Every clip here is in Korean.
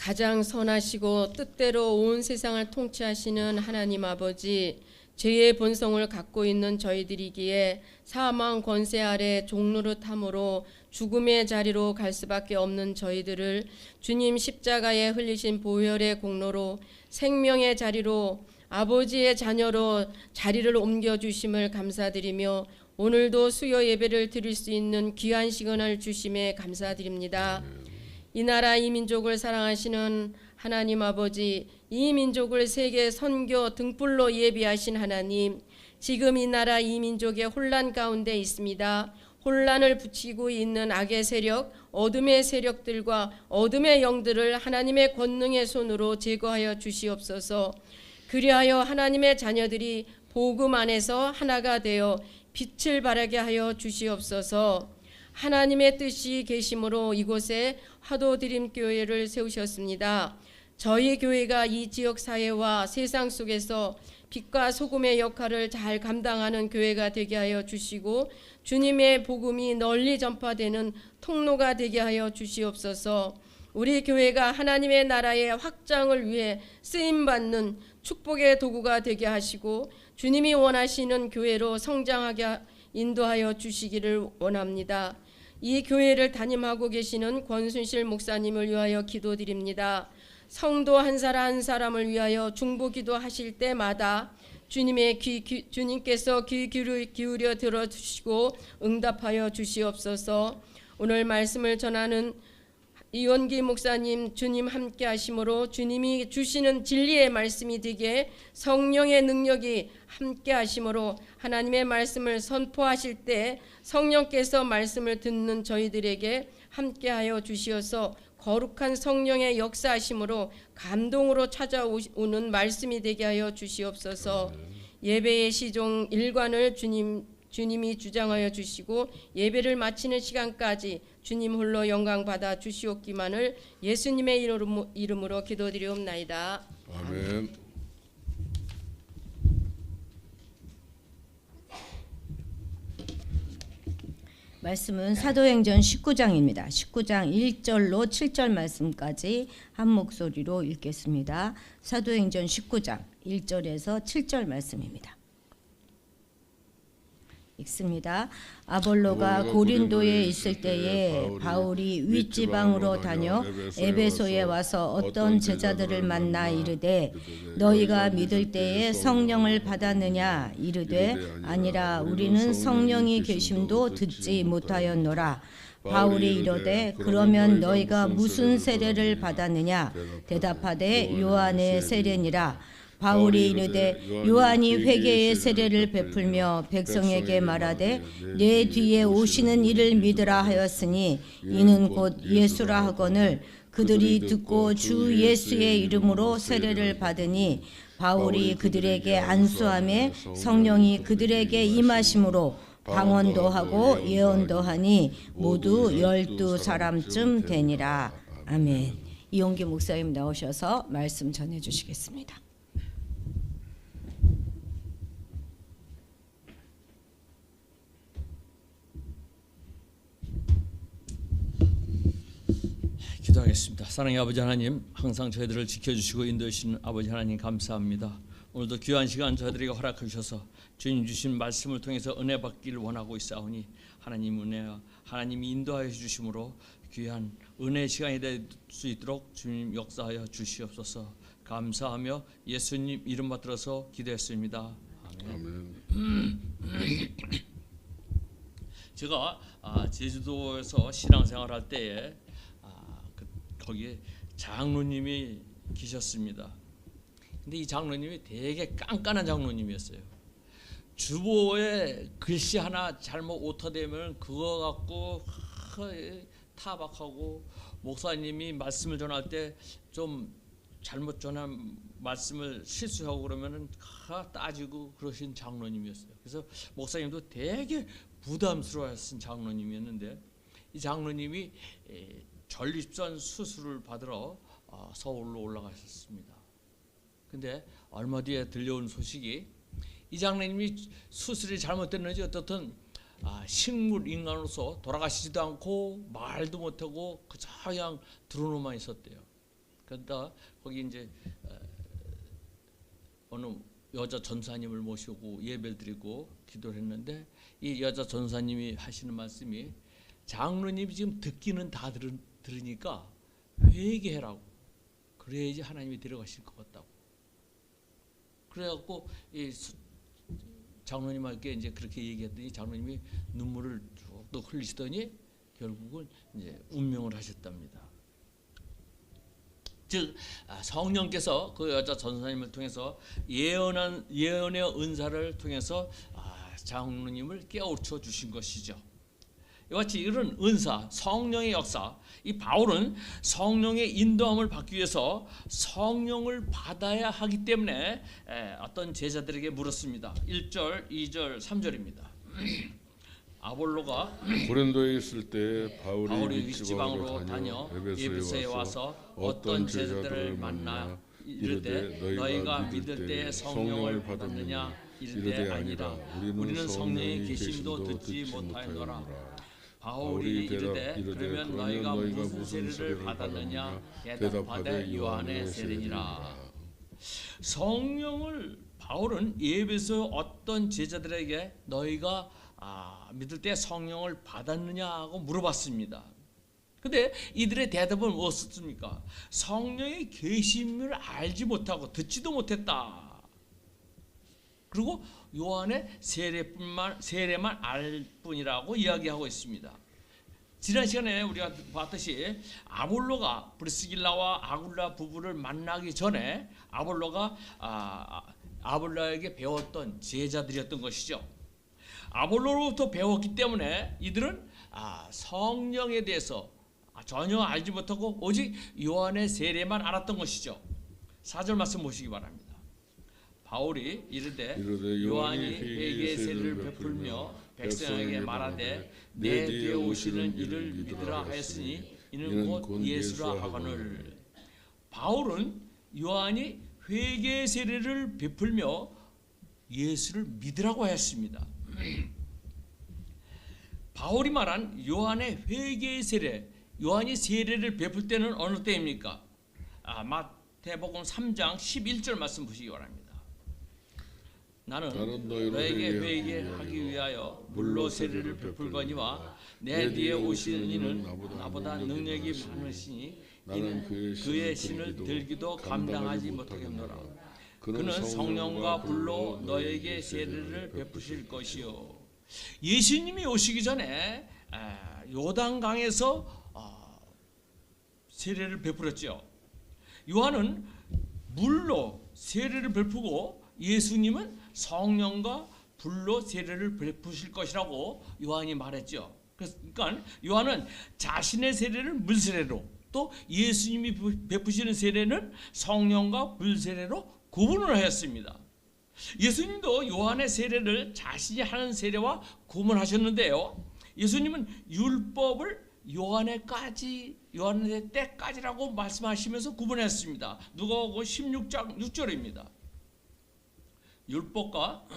가장 선하시고 뜻대로 온 세상을 통치하시는 하나님 아버지, 죄의 본성을 갖고 있는 저희들이기에 사망 권세 아래 종노릇함으로 죽음의 자리로 갈 수밖에 없는 저희들을 주님 십자가에 흘리신 보혈의 공로로 생명의 자리로 아버지의 자녀로 자리를 옮겨주심을 감사드리며 오늘도 수요 예배를 드릴 수 있는 귀한 시간을 주심에 감사드립니다. 이 나라 이 민족을 사랑하시는 하나님 아버지, 이 민족을 세계 선교 등불로 예비하신 하나님, 지금 이 나라 이 민족의 혼란 가운데 있습니다. 혼란을 붙이고 있는 악의 세력, 어둠의 세력들과 어둠의 영들을 하나님의 권능의 손으로 제거하여 주시옵소서. 그리하여 하나님의 자녀들이 복음 안에서 하나가 되어 빛을 발하게 하여 주시옵소서. 하나님의 뜻이 계심으로 이곳에 화도드림교회를 세우셨습니다. 저희 교회가 이 지역 사회와 세상 속에서 빛과 소금의 역할을 잘 감당하는 교회가 되게 하여 주시고 주님의 복음이 널리 전파되는 통로가 되게 하여 주시옵소서. 우리 교회가 하나님의 나라의 확장을 위해 쓰임받는 축복의 도구가 되게 하시고 주님이 원하시는 교회로 성장하게 인도하여 주시기를 원합니다. 이 교회를 담임하고 계시는 권순실 목사님을 위하여 기도드립니다. 성도 한 사람 한 사람을 위하여 중보 기도하실 때마다 주님께서 귀 기울여 들어주시고 응답하여 주시옵소서. 오늘 말씀을 전하는 이원기 목사님, 주님 함께 하심으로 주님이 주시는 진리의 말씀이 되게 성령의 능력이 함께 하심으로 하나님의 말씀을 선포하실 때 성령께서 말씀을 듣는 저희들에게 함께하여 주시어서 거룩한 성령의 역사하심으로 감동으로 찾아오는 말씀이 되게 하여 주시옵소서. 예배의 시종 일관을 주님이 주장하여 주시고 예배를 마치는 시간까지 주님 홀로 영광 받아 주시옵기만을 예수님의 이름으로 기도드리옵나이다. 아멘. 말씀은 사도행전 19장입니다. 19장 1절로 7절 말씀까지 한 목소리로 읽겠습니다. 사도행전 19장 1절에서 7절 말씀입니다. 읽습니다. 아볼로가 고린도에 있을 때에 바울이 윗지방으로 다녀 에베소에 와서 어떤 제자들을 만나 이르되 너희가 믿을 때에 성령을 받았느냐 이르되 아니라 우리는 성령이 계심도 듣지 못하였노라. 바울이 이르되 그러면 너희가 무슨 세례를 받았느냐 대답하되 요한의 세례니라. 바울이 이르되 요한이 회개의 세례를 베풀며 백성에게 말하되 내 뒤에 오시는 이를 믿으라 하였으니 이는 곧 예수라 하거늘 그들이 듣고 주 예수의 이름으로 세례를 받으니 바울이 그들에게 안수하며 성령이 그들에게 임하심으로 방언도 하고 예언도 하니 모두 12사람쯤 되니라. 아멘. 이용기 목사님 나오셔서 말씀 전해 주시겠습니다. 기도하겠습니다. 사랑의 아버지 하나님, 항상 저희들을 지켜주시고 인도해주시는 아버지 하나님 감사합니다. 오늘도 귀한 시간 저희들에게 허락해 주셔서 주님 주신 말씀을 통해서 은혜 받기를 원하고 있사오니 하나님 은혜와 하나님이 인도하여 주심으로 귀한 은혜의 시간이 될 수 있도록 주님 역사하여 주시옵소서. 감사하며 예수님 이름 받들어서 기도했습니다. 아멘. 제가 제주도에서 신앙생활할 때에 거기에 장로님이 계셨습니다. 근데 이 장로님이 되게 깐깐한 장로님이었어요. 주보에 글씨 하나 잘못 오타되면 그거 갖고 타박하고 목사님이 말씀을 전할 때 좀 잘못 전한 말씀을 실수하고 그러면은 따지고 그러신 장로님이었어요. 그래서 목사님도 되게 부담스러워하신 장로님이었는데 이 장로님이 전립선 수술을 받으러 서울로 올라가셨습니다. 근데 얼마 뒤에 들려온 소식이 이 장로님이 수술이 잘못됐는지 어떻든 식물 인간으로서 돌아가시지도 않고 말도 못하고 그저 그냥 드러누만 있었대요. 그러다 거기 이제 어느 여자 전사님을 모시고 예배를 드리고 기도를 했는데 이 여자 전사님이 하시는 말씀이 장로님이 지금 듣기는 다 들으니까 회개해라고. 그래야지 하나님이 데려가실 것 같다고. 그래갖고 이 장로님에게 이제 그렇게 얘기했더니 장로님이 눈물을 쭉 또 흘리시더니 결국은 이제 운명을 하셨답니다. 즉 성령께서 그 여자 전사님을 통해서 예언의 은사를 통해서 장로님을 깨우쳐 주신 것이죠. 이와 같이 이런 은사, 성령의 역사, 이 바울은 성령의 인도함을 받기 위해서 성령을 받아야 하기 때문에 어떤 제자들에게 물었습니다. 1절, 2절, 3절입니다. 아볼로가 고린도에 있을 때 바울이 윗지방으로 다녀 에베소에 와서 어떤 제자들을 만나 이르되 너희가 믿을 때 성령을 받았느냐 이르되 아니라 우리는 성령의 계심도 듣지 못하였노라. 바울이 이르되 그러면 너희가 무슨 세례를 받았느냐 대답하되 요한의 세례니라. 성령을 바울은 에베소 어떤 제자들에게 너희가 믿을 때 성령을 받았느냐 하고 물어봤습니다. 근데 이들의 대답은 무엇이었습니까? 성령의 계심을 알지 못하고 듣지도 못했다. 그리고 요한의 세례만 알 뿐이라고 이야기하고 있습니다. 지난 시간에 우리가 봤듯이 아볼로가 브리스길라와 아굴라 부부를 만나기 전에 아볼로가 아볼로에게 배웠던 제자들이었던 것이죠. 아볼로로부터 배웠기 때문에 이들은 성령에 대해서 전혀 알지 못하고 오직 요한의 세례만 알았던 것이죠. 4절 말씀 보시기 바랍니다. 바울이 이르되 요한이 회개의 세례를 베풀며 백성에게 말하되 내 뒤에 오시는 이를 믿으라 하였으니 이는 곧 예수라 하거늘. 바울은 요한이 회개의 세례를 베풀며 예수를 믿으라고 하였습니다. 바울이 말한 요한의 회개의 세례, 요한이 세례를 베풀 때는 어느 때입니까? 마태복음 3장 11절 말씀 보시기 바랍니다. 나는 너에게 회개하기 위하여 물로 세례를 베풀거니와 내 뒤에 오시는 이는 나보다 능력이 많으시니 이는 그의 신을 들기도 감당하지 못하겠노라. 그는 성령과 불로 너에게 세례를 베푸실 것이요. 예수님이 오시기 전에 요단강에서 세례를 베풀었죠. 요한은 물로 세례를 베푸고 예수님은 성령과 불로 세례를 베푸실 것이라고 요한이 말했죠. 그러니까 요한은 자신의 세례를 물세례로 또 예수님이 베푸시는 세례는 성령과 불세례로 구분을 하였습니다. 예수님도 요한의 세례를 자신이 하는 세례와 구분하셨는데요. 예수님은 율법을 요한의 때까지라고 말씀하시면서 구분했습니다. 누가복음 16장 6절입니다. 율법과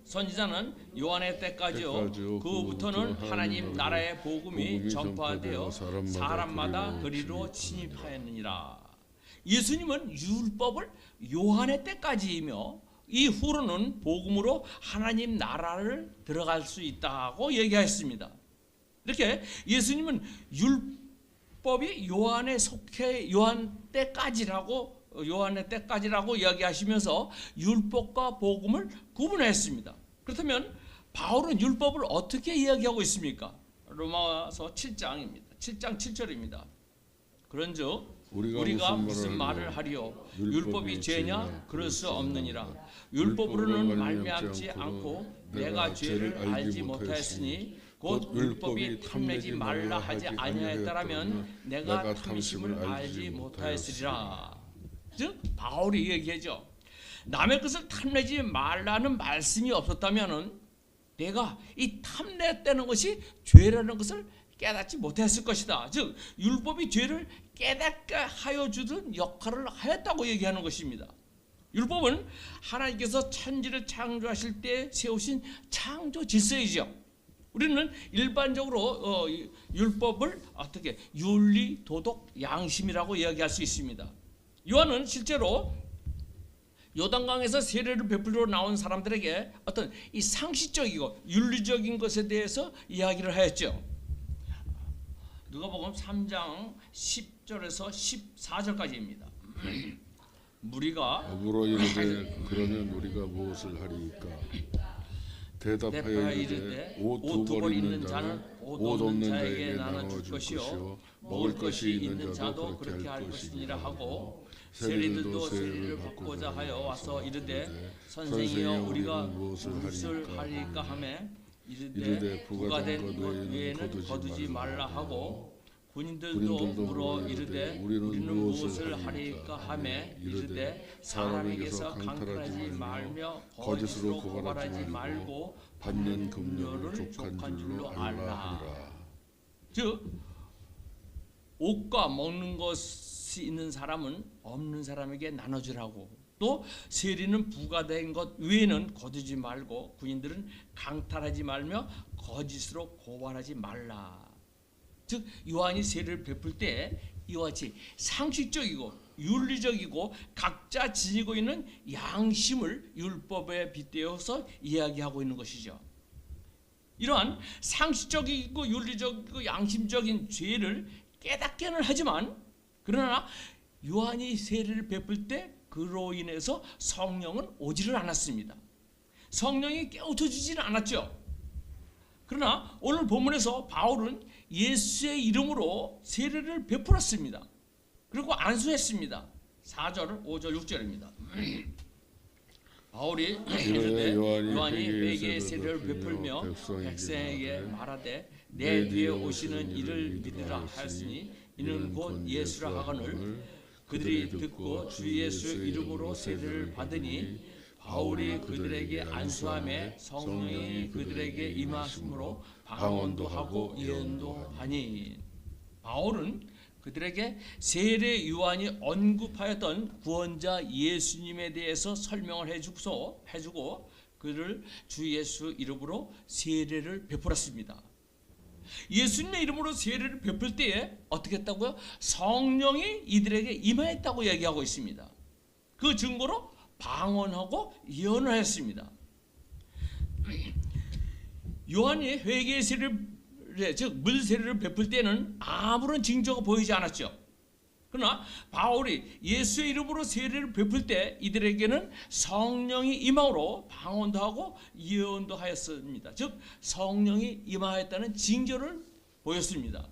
선지자는 요한의 때까지요. 그 후부터는 하나님 나라의 복음이 전파되어 사람마다 그리로 침입하였느니라. 예수님은 율법을 요한의 때까지이며 이후로는 복음으로 하나님 나라를 들어갈 수 있다고 얘기했습니다. 이렇게 예수님은 율법이 요한의 때까지라고 이야기하시면서 율법과 복음을 구분했습니다. 그렇다면 바울은 율법을 어떻게 이야기하고 있습니까? 로마서 7장입니다. 7장 7절입니다. 그런즉 우리가 무슨 말을 하리요? 율법이 죄냐? 그럴 수 없느니라. 율법으로는 말미암지 않고 내가 죄를 알지 못하였으니 곧 율법이 탐내지 말라 하지 아니하였다라면 내가 탐심을 알지 못하였으리라. 즉 바울이 얘기하죠. 남의 것을 탐내지 말라는 말씀이 없었다면은 내가 이 탐냈다는 것이 죄라는 것을 깨닫지 못했을 것이다. 즉 율법이 죄를 깨닫게 하여 주던 역할을 하였다고 얘기하는 것입니다. 율법은 하나님께서 천지를 창조하실 때 세우신 창조 질서이죠. 우리는 일반적으로 율법을 어떻게 윤리, 도덕, 양심이라고 이야기할 수 있습니다. 요한은 실제로 요단강에서 세례를 베풀러 나온 사람들에게 어떤 이 상식적이고 윤리적인 것에 대해서 이야기를 하였죠. 누가복음 3장 10절에서 14절까지입니다. 무리가 아브로 이르되 그러면 우리가 무엇을 하리이까? 대답하여 이르되 옷 두 벌 있는 자는 옷 없는 자에게 나눠 줄 것이요 먹을 것이 있는 자도 그렇게 할 것이니라 하고 세리들도 세리를 받고자 하여 와서 이르되 선생이여 우리가 무엇을 하리까 하매 이르되 부과된 것 외에는 거두지 말라 하고 군인들도 물어 이르되 우리는 무엇을 하리까 하매 이르되 사람에게서 강탈하지 말며 거짓으로 고발하지 말고 받는 금료를 족한 줄로 알라 하니라. 즉 옷과 먹는 것이 있는 사람은 없는 사람에게 나눠주라고, 또 세리는 부과된 것 외에는 거두지 말고 군인들은 강탈하지 말며 거짓으로 고발하지 말라. 즉 요한이 세례를 베풀 때 이와 같이 상식적이고 윤리적이고 각자 지니고 있는 양심을 율법에 빗대어서 이야기하고 있는 것이죠. 이러한 상식적이고 윤리적이고 양심적인 죄를 깨닫게는 하지만, 그러나 요한이 세례를 베풀 때 그로 인해서 성령은 오지를 않았습니다. 성령이 깨우쳐 주지는 않았죠. 그러나 오늘 본문에서 바울은 예수의 이름으로 세례를 베풀었습니다. 그리고 안수했습니다. 4절, 5절, 6절입니다. 바울이 이르되 요한이 회개의 세례를 베풀며 백성에게 말하되 내 뒤에 오시는 이를 믿으라 하였으니 이는 곧 예수라 하거늘 그들이 듣고 주 예수 이름으로 세례를 받으니 바울이 그들에게 안수하며 성령이 그들에게 임하심으로 방언도 하고 예언도 하니. 바울은 그들에게 세례 요한이 언급하였던 구원자 예수님에 대해서 설명을 해주고 그를 주 예수 이름으로 세례를 베풀었습니다. 예수님의 이름으로 세례를 베풀 때에 어떻게 했다고요? 성령이 이들에게 임하였다고 얘기하고 있습니다. 그 증거로 방언하고 예언을 하였습니다. 요한이 회개의 세례를, 즉 물세례를 베풀 때는 아무런 징조가 보이지 않았죠. 그러나 바울이 예수의 이름으로 세례를 베풀 때 이들에게는 성령이 임함으로 방언도 하고 예언도 하였습니다. 즉 성령이 임하였다는 징조를 보였습니다.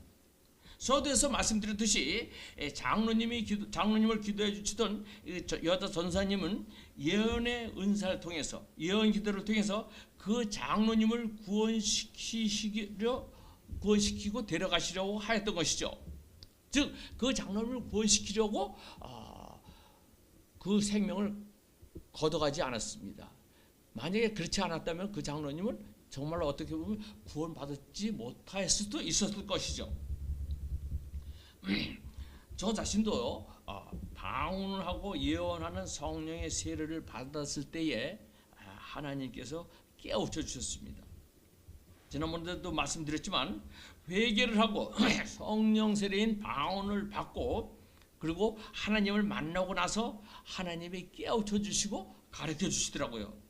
서두에서 말씀드렸듯이 장로님을 기도해 주시던 여자 전사님은 예언의 은사를 통해서, 예언 기도를 통해서 그 장로님을 구원시키고 데려가시려고 하였던 것이죠. 즉 그 장로님을 구원시키려고 그 생명을 걷어가지 않았습니다. 만약에 그렇지 않았다면 그 장로님은 정말로 어떻게 보면 구원받지 못할 수도 있었을 것이죠. 저 자신도 방언을 하고 예언하는 성령의 세례를 받았을 때에 하나님께서 깨우쳐 주셨습니다. 지난번에도 말씀드렸지만 회개를 하고 성령 세례인 방언을 받고 그리고 하나님을 만나고 나서 하나님이 깨우쳐 주시고 가르쳐 주시더라고요.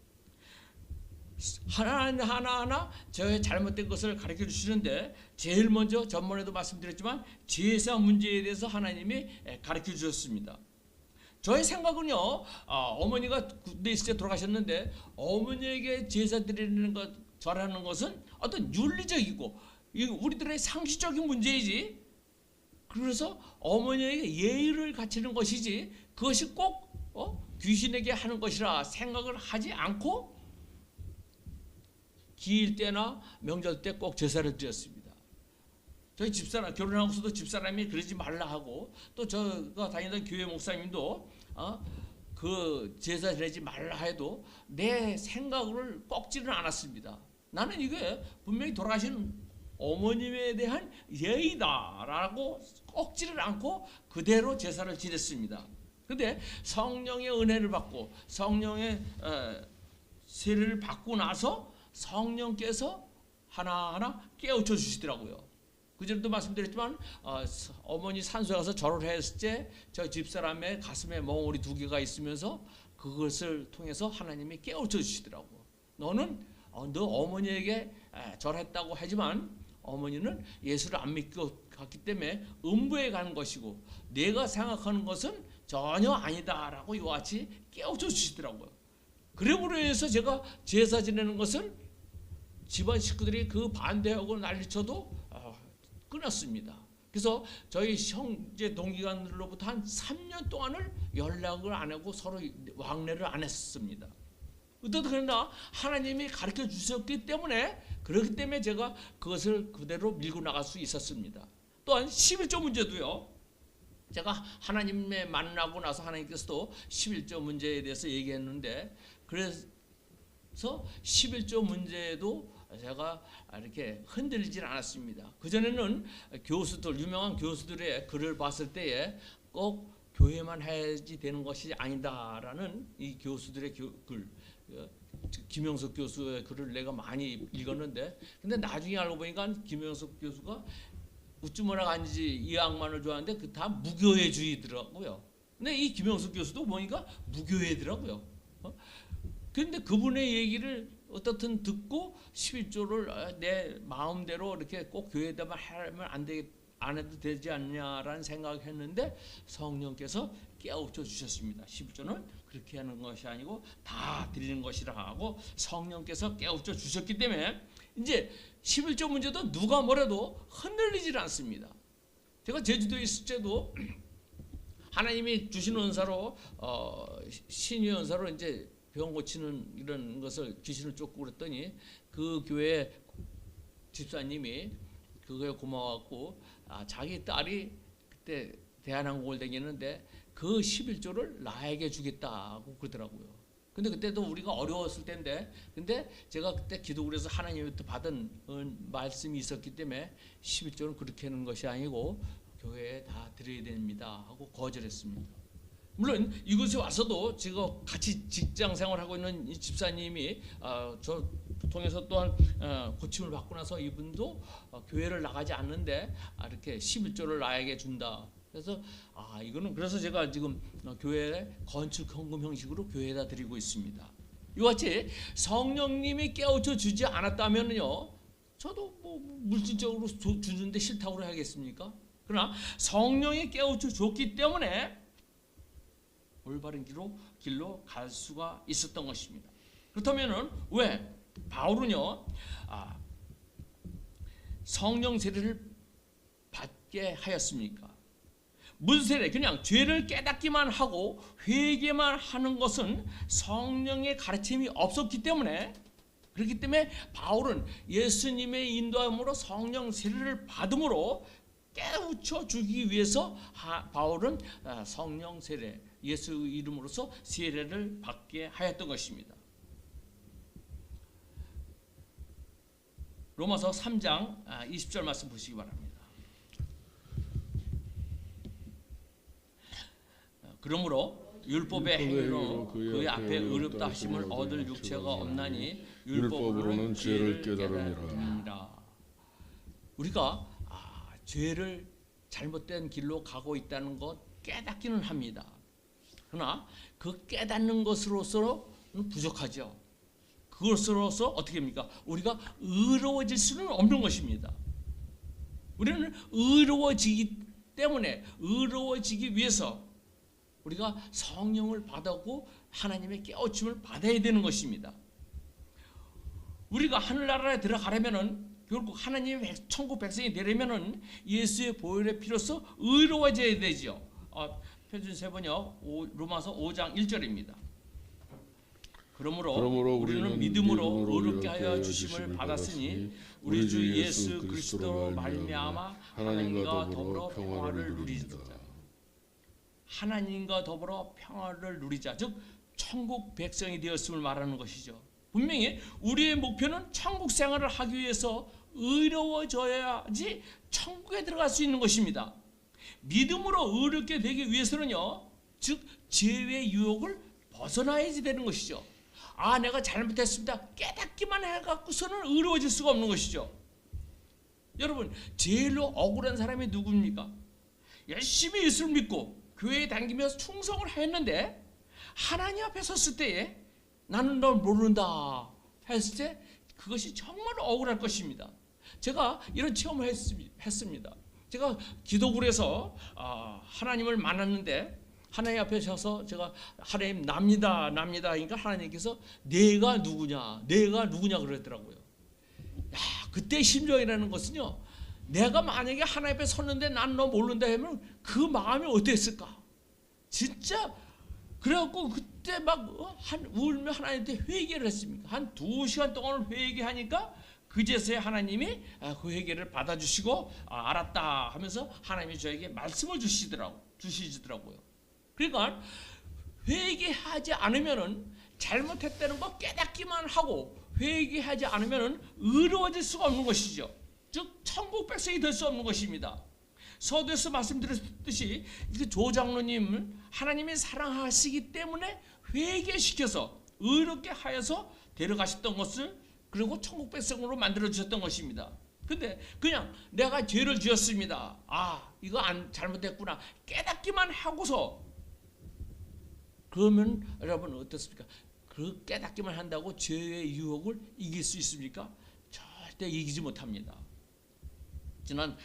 하나하나 저의 잘못된 것을 가르쳐 주시는데 제일 먼저 전번에도 말씀드렸지만 제사 문제에 대해서 하나님이 가르쳐 주셨습니다. 저의 생각은요, 어머니가 군대 있을 때 돌아가셨는데 어머니에게 제사 드리는 것, 절하는 것은 어떤 윤리적이고 우리들의 상식적인 문제이지, 그래서 어머니에게 예의를 갖추는 것이지 그것이 꼭 귀신에게 하는 것이라 생각을 하지 않고 기일 때나 명절 때 꼭 제사를 드렸습니다. 저희 집사람, 결혼하고서도 집사람이 그러지 말라 하고, 또 제가 다니던 교회 목사님도 그 제사 드리지 말라 해도 내 생각을 꺾지는 않았습니다. 나는 이게 분명히 돌아가신 어머님에 대한 예의다라고 꺾지를 않고 그대로 제사를 지냈습니다. 그런데 성령의 은혜를 받고 성령의 세례를 받고 나서 성령께서 하나하나 깨우쳐 주시더라고요. 그전에도 말씀드렸지만 어머니 산소에 가서 절을 했을 때 저 집사람의 가슴에 멍울이 2개가 있으면서 그것을 통해서 하나님이 깨우쳐 주시더라고. 너는 너 어머니에게 절했다고 하지만 어머니는 예수를 안 믿고 갔기 때문에 음부에 가는 것이고 내가 생각하는 것은 전혀 아니다라고 이와 같이 깨우쳐 주시더라고요. 그래버려 해서 제가 제사 지내는 것은 집안 식구들이 그 반대하고 난리쳐도 끊었습니다. 그래서 저희 형제 동기간들로부터 한 3년 동안을 연락을 안 하고 서로 왕래를 안 했습니다. 어떻든 그러나 하나님이 가르쳐 주셨기 때문에 그렇기 때문에 제가 그것을 그대로 밀고 나갈 수 있었습니다. 또한 11조 문제도요. 제가 하나님에 만나고 나서 하나님께서도 11조 문제에 대해서 얘기했는데 그래서 11조 문제도 제가 이렇게 흔들리질 않았습니다. 그전에는 교수들, 유명한 교수들의 글을 봤을 때에 꼭 교회만 해야지 되는 것이 아니다라는 이 교수들의 글, 김영석 교수의 글을 내가 많이 읽었는데 근데 나중에 알고 보니까 김영석 교수가 우쭈머나 간지 이 양만을 좋아하는데 그 다 무교회주의더라고요. 근데 이 김영석 교수도 보니까 무교회더라고요. 그런데 그분의 얘기를 어떻든 듣고 11조를 내 마음대로 이렇게 꼭 교회에다만 하면 안 해도 되지 않냐라는 생각을 했는데 성령께서 깨우쳐 주셨습니다. 11조는 그렇게 하는 것이 아니고 다 드리는 것이라 하고 성령께서 깨우쳐 주셨기 때문에 이제 11조 문제도 누가 뭐래도 흔들리질 않습니다. 제가 제주도에 있을 때도 하나님이 주신 은사로 신의 은사로 이제 병 고치는 이런 것을 귀신을 쫓고 그랬더니 그 교회 집사님이 그거에 고마워갖고 자기 딸이 그때 대한항공을 다니는데 그 11조를 나에게 주겠다고 그러더라고요. 근데 그때도 우리가 어려웠을 텐데 근데 제가 그때 기도를 해서 하나님부터 받은 말씀이 있었기 때문에 11조는 그렇게 하는 것이 아니고 교회에 다 드려야 됩니다 하고 거절했습니다. 물론 이곳에 와서도 제가 같이 직장 생활하고 있는 이 집사님이 저 통해서 또한 고침을 받고 나서 이분도 교회를 나가지 않는데 이렇게 11조를 나에게 준다. 그래서 이거는 그래서 제가 지금 교회 건축 헌금 형식으로 교회에다 드리고 있습니다. 이같이 성령님이 깨우쳐 주지 않았다면요, 저도 뭐 물질적으로 주는데 싫다고 해야겠습니까? 그러나 성령이 깨우쳐 줬기 때문에 올바른 길로 갈 수가 있었던 것입니다. 그렇다면은 왜 바울은요 성령 세례를 받게 하였습니까? 무슨 세례? 그냥 죄를 깨닫기만 하고 회개만 하는 것은 성령의 가르침이 없었기 때문에 그렇기 때문에 바울은 예수님의 인도함으로 성령 세례를 받음으로 깨우쳐 주기 위해서 바울은 성령 세례 예수 이름으로서 세례를 받게 하였던 것입니다. 로마서 3장 20절 말씀 보시기 바랍니다. 그러므로 율법의 행위로 그의 앞에 의롭다 하심을 얻을 육체가 없나니 율법으로는 죄를 깨달음이라. 우리가 죄를 잘못된 길로 가고 있다는 것 깨닫기는 합니다. 그러나 그 깨닫는 것으로서는 부족하죠. 그것으로서 어떻게 합니까? 우리가 의로워질 수는 없는 것입니다. 우리는 의로워지기 때문에 의로워지기 위해서 우리가 성령을 받았고 하나님의 깨우침을 받아야 되는 것입니다. 우리가 하늘나라에 들어가려면은 결국 하나님의 천국 백성이 되려면은 예수의 보혈의 피로서 의로워져야 되죠. 표준 세번역 로마서 5장 1절입니다. 그러므로 우리는 믿음으로 의롭게 하여 주심을 받았으니 우리 주 예수 그리스도로 말미암아 하나님과 더불어 평화를 누리자. 하나님과 더불어 평화를 누리자. 즉 천국 백성이 되었음을 말하는 것이죠. 분명히 우리의 목표는 천국 생활을 하기 위해서 의로워져야지 천국에 들어갈 수 있는 것입니다. 믿음으로 의롭게 되기 위해서는요, 즉 죄의 유혹을 벗어나야지 되는 것이죠. 아 내가 잘못했습니다 깨닫기만 해갖고서는 의로워질 수가 없는 것이죠. 여러분 제일로 억울한 사람이 누굽니까? 열심히 예수를 믿고 교회에 다니면서 충성을 했는데 하나님 앞에 섰을 때에 나는 널 모른다 했을 때 그것이 정말 억울할 것입니다. 제가 이런 체험을 했습니다. 제가 기도굴에서 하나님을 만났는데 하나님 앞에 서서 제가 하나님 납니다 하니까 하나님께서 내가 누구냐 그러더라고요. 야, 그때 심정이라는 것은요, 내가 만약에 하나님 앞에 섰는데 난 너 모른다 하면 그 마음이 어땠을까? 진짜 그래갖고 그때 막 울며 하나님한테 회개를 했습니다. 한 2시간 동안 회개하니까 그제서야 하나님이 그 회개를 받아주시고 알았다 하면서 하나님이 저에게 말씀을 주시더라고요. 그러니까 회개하지 않으면은 잘못했다는 거 깨닫기만 하고 회개하지 않으면은 의로워질 수가 없는 것이죠. 즉 천국 백성이 될 수 없는 것입니다. 서두에서 말씀드렸듯이 조 장로님을 하나님이 사랑하시기 때문에 회개시켜서 의롭게 하여서 데려가셨던 것을 그리고 천국 백성으로 만들어 주셨던 것입니다. 근데 그냥 내가 죄를 지었습니다. 이거 잘못했구나 깨닫기만 하고서 그러면 여러분 어떻습니까? 그 깨닫기만 한다고 죄의 유혹을 이길 수 있습니까? 절대 이기지 못합니다. 지난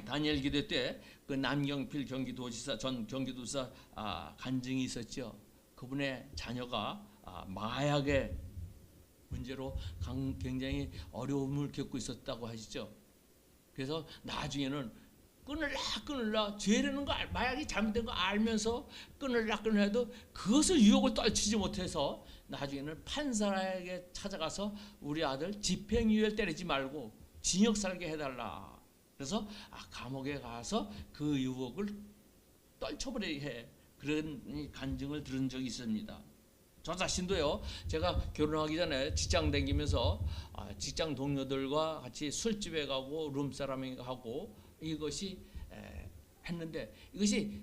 다니엘 기대 때 그 남경필 경기도지사 전 경기도지사 간증이 있었죠. 그분의 자녀가 마약의 문제로 굉장히 어려움을 겪고 있었다고 하시죠. 그래서 나중에는 끊을라 죄라는 거 마약이 잘못된 거 알면서 끊을라 해도 그것을 유혹을 떨치지 못해서 나중에는 판사에게 찾아가서 우리 아들 집행유예를 때리지 말고 징역 살게 해달라. 그래서 감옥에 가서 그 유혹을 떨쳐버리게 해. 그런 간증을 들은 적이 있습니다. 저 자신도요. 제가 결혼하기 전에 직장 다니면서 직장 동료들과 같이 술집에 가고 룸사람에 하고 이것이 했는데 이것이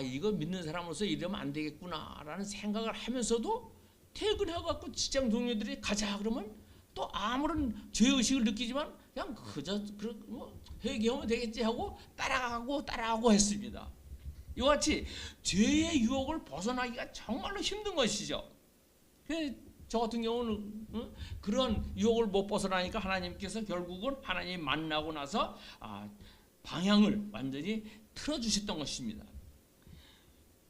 이거 믿는 사람으로서 이러면 안 되겠구나라는 생각을 하면서도 퇴근해갖고 직장 동료들이 가자 그러면 또 아무런 죄의식을 느끼지만 그냥 그저 회개하면 되겠지 하고 따라가고 했습니다. 이와 같이 죄의 유혹을 벗어나기가 정말로 힘든 것이죠. 저 같은 경우는 그런 유혹을 못 벗어나니까 하나님께서 결국은 하나님 만나고 나서 방향을 완전히 틀어주셨던 것입니다.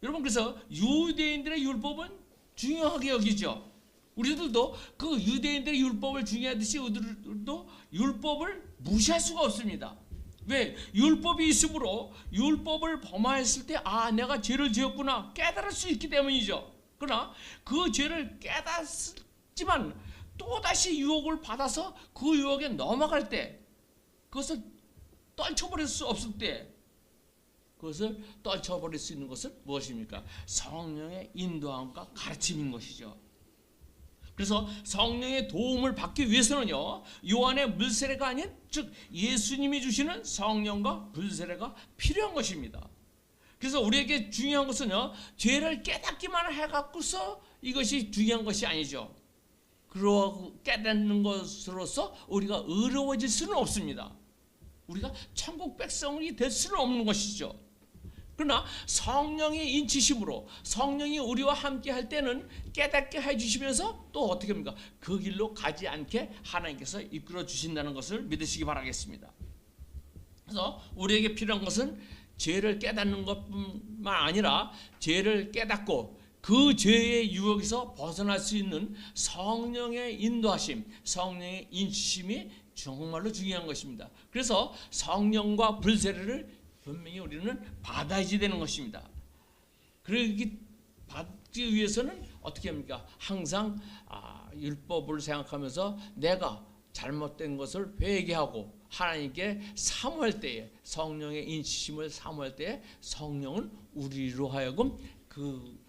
여러분 그래서 유대인들의 율법은 중요하게 여기죠. 우리들도 그 유대인들의 율법을 중요하듯이 우리들도 율법을 무시할 수가 없습니다. 왜? 율법이 있으므로 율법을 범하였을 때 내가 죄를 지었구나 깨달을 수 있기 때문이죠. 그러나 그 죄를 깨닫지만 또다시 유혹을 받아서 그 유혹에 넘어갈 때 그것을 떨쳐버릴 수 없을 때 그것을 떨쳐버릴 수 있는 것은 무엇입니까? 성령의 인도함과 가르침인 것이죠. 그래서 성령의 도움을 받기 위해서는요, 요한의 물세례가 아닌 즉 예수님이 주시는 성령과 불세례가 필요한 것입니다. 그래서 우리에게 중요한 것은요, 죄를 깨닫기만 해갖고서 이것이 중요한 것이 아니죠. 그러고 깨닫는 것으로서 우리가 의로워질 수는 없습니다. 우리가 천국 백성이 될 수는 없는 것이죠. 그러나 성령의 인치심으로 성령이 우리와 함께 할 때는 깨닫게 해주시면서 또 어떻게 합니까? 그 길로 가지 않게 하나님께서 이끌어 주신다는 것을 믿으시기 바라겠습니다. 그래서 우리에게 필요한 것은 죄를 깨닫는 것뿐만 아니라 죄를 깨닫고 그 죄의 유혹에서 벗어날 수 있는 성령의 인도하심, 성령의 인치심이 정말로 중요한 것입니다. 그래서 성령과 불세례를 분명히 우리는 받아야지 되는 것입니다. 그러기 받기 위해서는 어떻게 합니까? 항상 율법을 생각하면서 내가 잘못된 것을 회개하고 하나님께 사모할 때에 성령의 인치심을 사모할 때에 성령은 우리로 하여금 그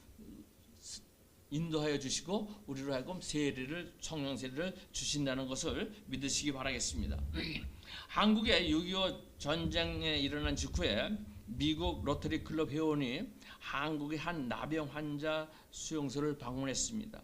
인도하여 주시고 우리로 하여금 성령 세례를 주신다는 것을 믿으시기 바라겠습니다. 한국의 6.25 전쟁에 일어난 직후에 미국 로터리 클럽 회원이 한국의 한 나병 환자 수용소를 방문했습니다.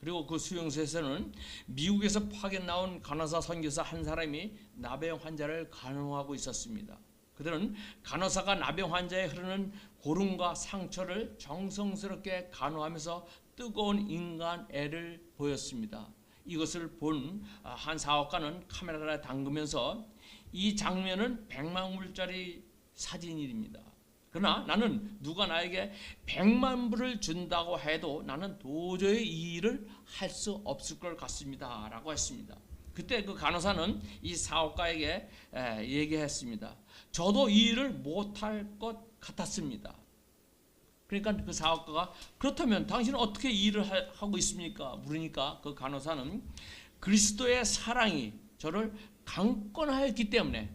그리고 그 수용소에서는 미국에서 파견 나온 간호사 선교사 한 사람이 나병 환자를 간호하고 있었습니다. 그들은 간호사가 나병 환자에 흐르는 고름과 상처를 정성스럽게 간호하면서 뜨거운 인간 애를 보였습니다. 이것을 본 한 사업가는 카메라를 담그면서 이 장면은 100만 불짜리 사진입니다. 그러나 나는 누가 나에게 100만 불을 준다고 해도 나는 도저히 이 일을 할 수 없을 것 같습니다 라고 했습니다. 그때 그 간호사는 이 사업가에게 얘기했습니다. 저도 이 일을 못할 것 같았습니다. 그러니까 그 사업가가 그렇다면 당신은 어떻게 이 일을 하고 있습니까? 물으니까 그 간호사는 그리스도의 사랑이 저를 강권하였기 때문에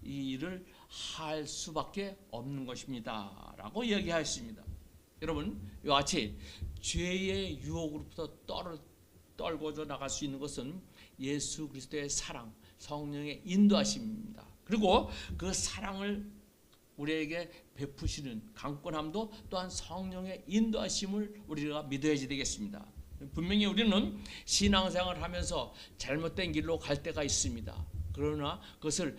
이 일을 할 수밖에 없는 것입니다 라고 얘기하였습니다. 여러분, 이와 같이 죄의 유혹으로부터 떨궈져 나갈 수 있는 것은 예수 그리스도의 사랑, 성령의 인도하심입니다. 그리고 그 사랑을 우리에게 베푸시는 강권함도 또한 성령의 인도하심을 우리가 믿어야지 되겠습니다. 분명히 우리는 신앙생활을 하면서 잘못된 길로 갈 때가 있습니다. 그러나 그것을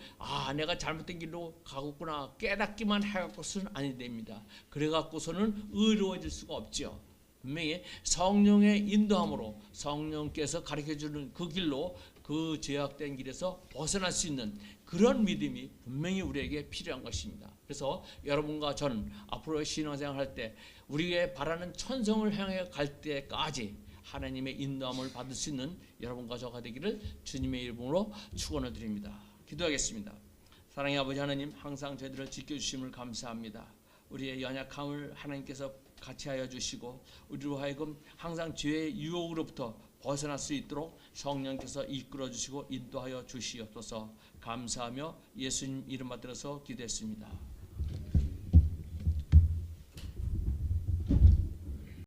내가 잘못된 길로 가고있구나 깨닫기만 해갖고서는 아니 됩니다. 그래갖고서는 의로워질 수가 없죠. 분명히 성령의 인도함으로 성령께서 가르쳐주는 그 길로 그 죄악된 길에서 벗어날 수 있는 그런 믿음이 분명히 우리에게 필요한 것입니다. 그래서 여러분과 저는 앞으로 신앙생활 할 때 우리에게 바라는 천성을 향해 갈 때까지 하나님의 인도함을 받을 수 있는 여러분과 저가 되기를 주님의 이름으로 축원을 드립니다. 기도하겠습니다. 사랑의 아버지 하나님, 항상 저희들을 지켜주심을 감사합니다. 우리의 연약함을 하나님께서 같이 하여 주시고 우리로 하여금 항상 죄의 유혹으로부터 벗어날 수 있도록 성령께서 이끌어 주시고 인도하여 주시옵소서. 감사하며 예수님 이름 받들어서 기도했습니다.